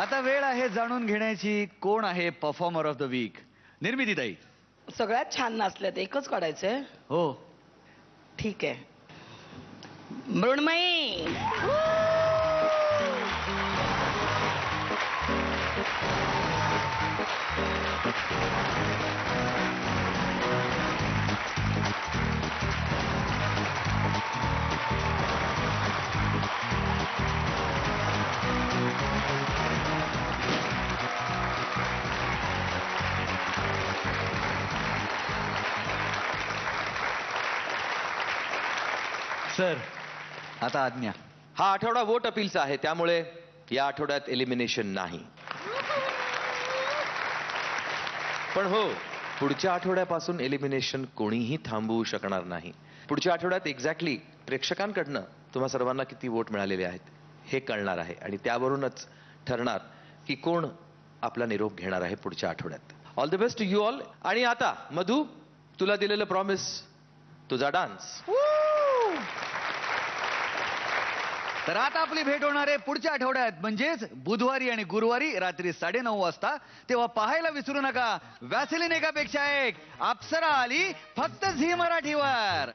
आता वेळ आहे जाणून घेण्याची कोण आहे परफॉर्मर ऑफ द वीक. निर्मितीताई. सगळ्यात छान नाचल्यात, एकच काढायचंय. हो ठीक आहे. मृण्मयी. सर आता आज्ञा. हा आठवडा वोट अपीलचा आहे, त्यामुळे या आठवड्यात एलिमिनेशन नाही. पण हो, पुढच्या आठवड्यापासून एलिमिनेशन कोणीही थांबवू शकणार नाही. पुढच्या आठवड्यात एक्झॅक्टली प्रेक्षकांकडनं तुम्हा सर्वांना किती वोट मिळालेले आहेत हे कळणार आहे आणि त्यावरूनच ठरणार की कोण आपला निरोप घेणार आहे पुढच्या आठवड्यात. All the best to you all. आणि आता मधू, तुला दिलेलं प्रॉमिस, तुझा डान्स. तर आता आपली भेट होणार आहे पुढच्या आठवड्यात, म्हणजेच बुधवारी आणि गुरुवारी रात्री 9:30 वाजता. तेव्हा पाहायला विसरू नका व्हॅसलीन एकापेक्षा एक. अप्सरा आली फक्त झी मराठीवर.